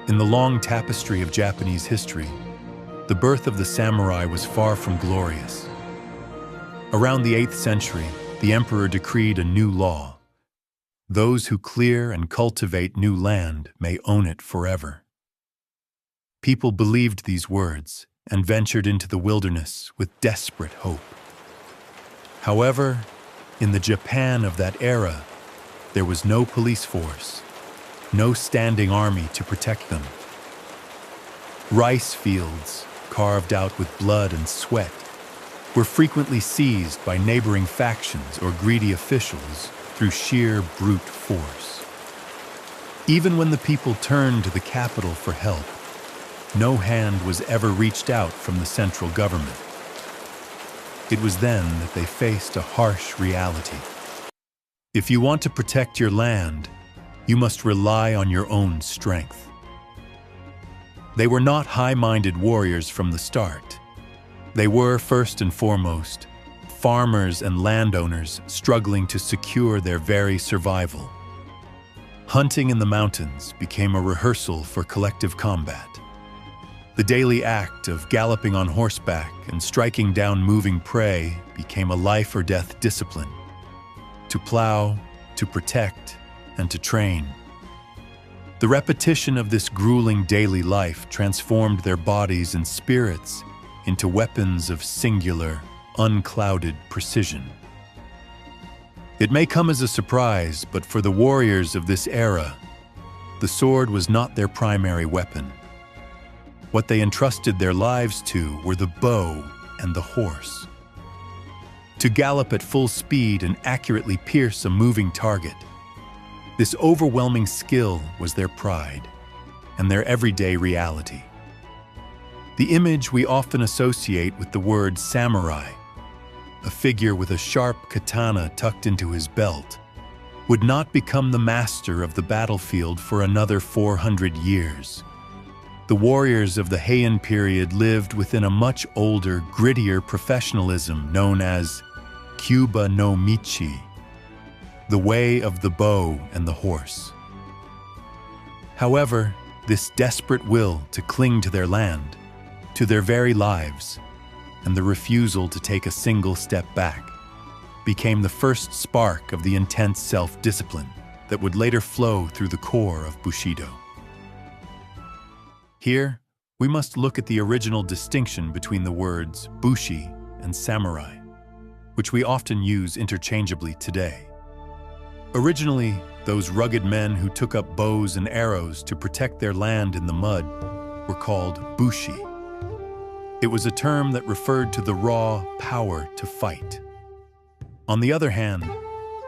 In the long tapestry of Japanese history, the birth of the samurai was far from glorious. Around the 8th century, the emperor decreed a new law. Those who clear and cultivate new land may own it forever. People believed these words and ventured into the wilderness with desperate hope. However, in the Japan of that era, there was no police force, no standing army to protect them. Rice fields, carved out with blood and sweat, were frequently seized by neighboring factions or greedy officials through sheer brute force. Even when the people turned to the capital for help, no hand was ever reached out from the central government. It was then that they faced a harsh reality. If you want to protect your land, you must rely on your own strength. They were not high-minded warriors from the start. They were, first and foremost, farmers and landowners struggling to secure their very survival. Hunting in the mountains became a rehearsal for collective combat. The daily act of galloping on horseback and striking down moving prey became a life-or-death discipline. To plow, to protect, and to train. The repetition of this grueling daily life transformed their bodies and spirits into weapons of singular, unclouded precision. It may come as a surprise, but for the warriors of this era, the sword was not their primary weapon. What they entrusted their lives to were the bow and the horse. To gallop at full speed and accurately pierce a moving target, this overwhelming skill was their pride and their everyday reality. The image we often associate with the word samurai, a figure with a sharp katana tucked into his belt, would not become the master of the battlefield for another 400 years. The warriors of the Heian period lived within a much older, grittier professionalism known as Kyuba no Michi, the way of the bow and the horse. However, this desperate will to cling to their land, to their very lives, and the refusal to take a single step back, became the first spark of the intense self-discipline that would later flow through the core of Bushido. Here, we must look at the original distinction between the words Bushi and samurai, which we often use interchangeably today. Originally, those rugged men who took up bows and arrows to protect their land in the mud were called Bushi. It was a term that referred to the raw power to fight. On the other hand,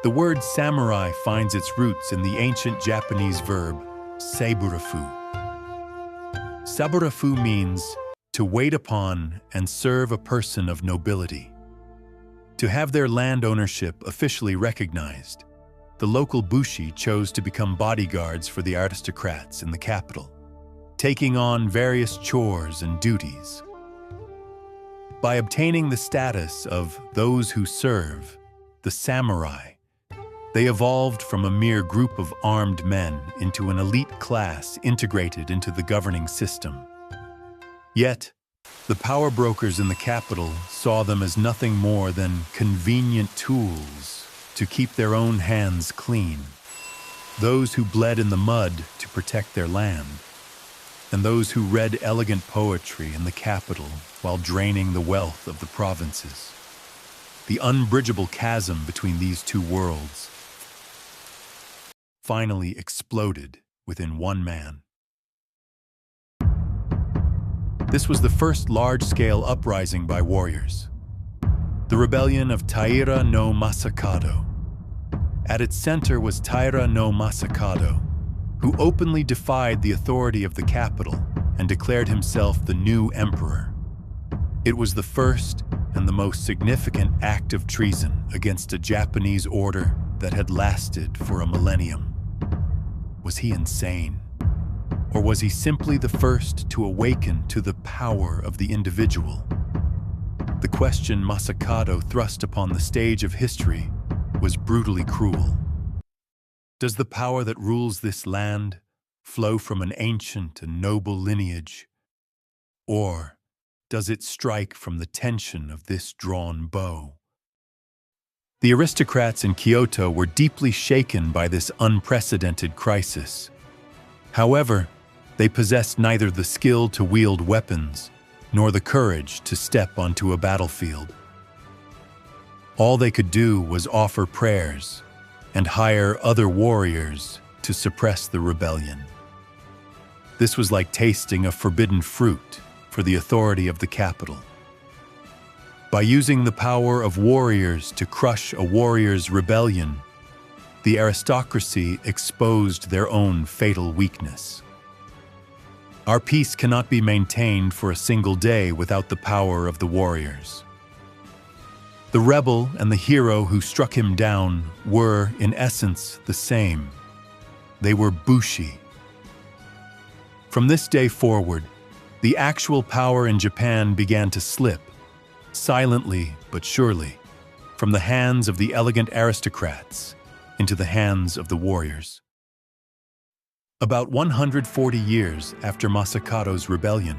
the word samurai finds its roots in the ancient Japanese verb saburafu. Saburafu means to wait upon and serve a person of nobility. To have their land ownership officially recognized, the local Bushi chose to become bodyguards for the aristocrats in the capital, taking on various chores and duties. By obtaining the status of those who serve, the samurai, they evolved from a mere group of armed men into an elite class integrated into the governing system. Yet, the power brokers in the capital saw them as nothing more than convenient tools to keep their own hands clean, those who bled in the mud to protect their land, and those who read elegant poetry in the capital while draining the wealth of the provinces. The unbridgeable chasm between these two worlds finally exploded within one man. This was the first large-scale uprising by warriors, the rebellion of Taira no Masakado. At its center was Taira no Masakado, who openly defied the authority of the capital and declared himself the new emperor. It was the first and the most significant act of treason against a Japanese order that had lasted for a millennium. Was he insane? Or was he simply the first to awaken to the power of the individual? The question Masakado thrust upon the stage of history was brutally cruel. Does the power that rules this land flow from an ancient and noble lineage? Or does it strike from the tension of this drawn bow? The aristocrats in Kyoto were deeply shaken by this unprecedented crisis. However, they possessed neither the skill to wield weapons nor the courage to step onto a battlefield. All they could do was offer prayers and hire other warriors to suppress the rebellion. This was like tasting a forbidden fruit for the authority of the capital. By using the power of warriors to crush a warrior's rebellion, the aristocracy exposed their own fatal weakness. Our peace cannot be maintained for a single day without the power of the warriors. The rebel and the hero who struck him down were, in essence, the same. They were Bushi. From this day forward, the actual power in Japan began to slip, silently but surely, from the hands of the elegant aristocrats into the hands of the warriors. About 140 years after Masakado's rebellion,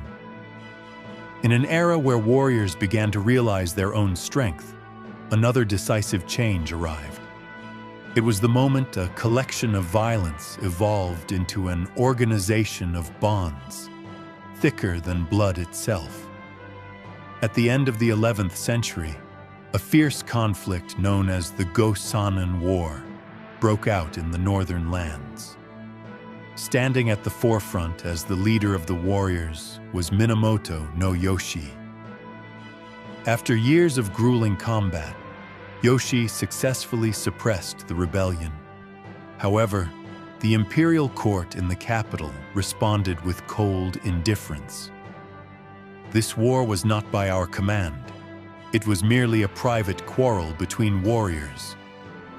in an era where warriors began to realize their own strength, another decisive change arrived. It was the moment a collection of violence evolved into an organization of bonds, thicker than blood itself. At the end of the 11th century, a fierce conflict known as the Go-Sanin War broke out in the northern lands. Standing at the forefront as the leader of the warriors was Minamoto no Yoshi. After years of grueling combat, Yoshi successfully suppressed the rebellion. However, the imperial court in the capital responded with cold indifference. This war was not by our command. It was merely a private quarrel between warriors.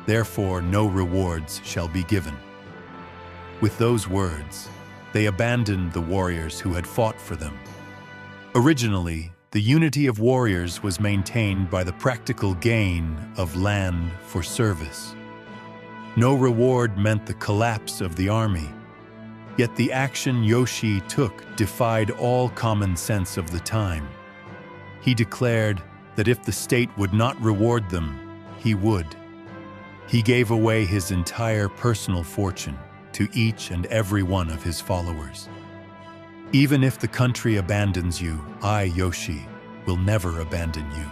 Therefore, no rewards shall be given. With those words, they abandoned the warriors who had fought for them. Originally, the unity of warriors was maintained by the practical gain of land for service. No reward meant the collapse of the army. Yet the action Yoshi took defied all common sense of the time. He declared that if the state would not reward them, he would. He gave away his entire personal fortune to each and every one of his followers. Even if the country abandons you, I, Yoshi, will never abandon you.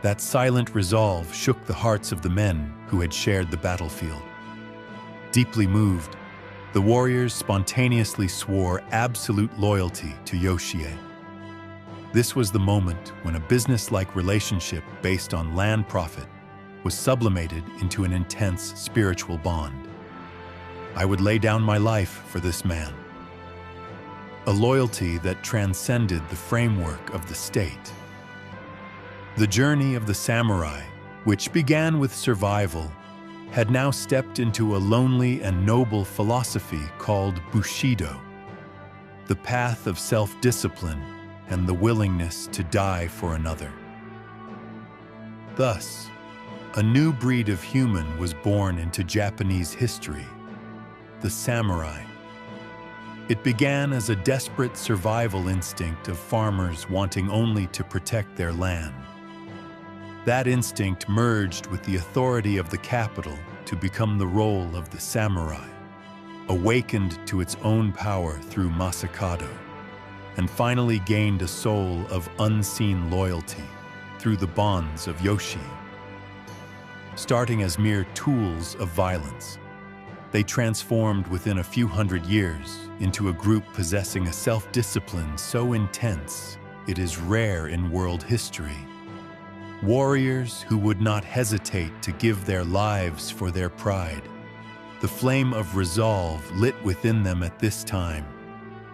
That silent resolve shook the hearts of the men who had shared the battlefield. Deeply moved, the warriors spontaneously swore absolute loyalty to Yoshie. This was the moment when a business-like relationship based on land profit was sublimated into an intense spiritual bond. I would lay down my life for this man. A loyalty that transcended the framework of the state. The journey of the samurai, which began with survival, had now stepped into a lonely and noble philosophy called Bushido, the path of self-discipline and the willingness to die for another. Thus, a new breed of human was born into Japanese history, the samurai. It began as a desperate survival instinct of farmers wanting only to protect their land. That instinct merged with the authority of the capital to become the role of the samurai, awakened to its own power through Masakado, and finally gained a soul of unseen loyalty through the bonds of Yoshi. Starting as mere tools of violence, they transformed within a few hundred years into a group possessing a self-discipline so intense it is rare in world history. Warriors who would not hesitate to give their lives for their pride. The flame of resolve lit within them at this time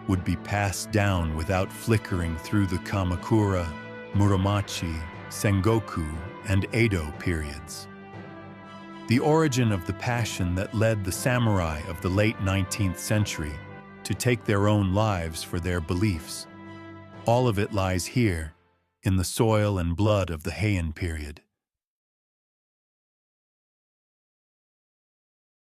would be passed down without flickering through the Kamakura, Muromachi, Sengoku, and Edo periods. The origin of the passion that led the samurai of the late 19th century to take their own lives for their beliefs. All of it lies here, in the soil and blood of the Heian period.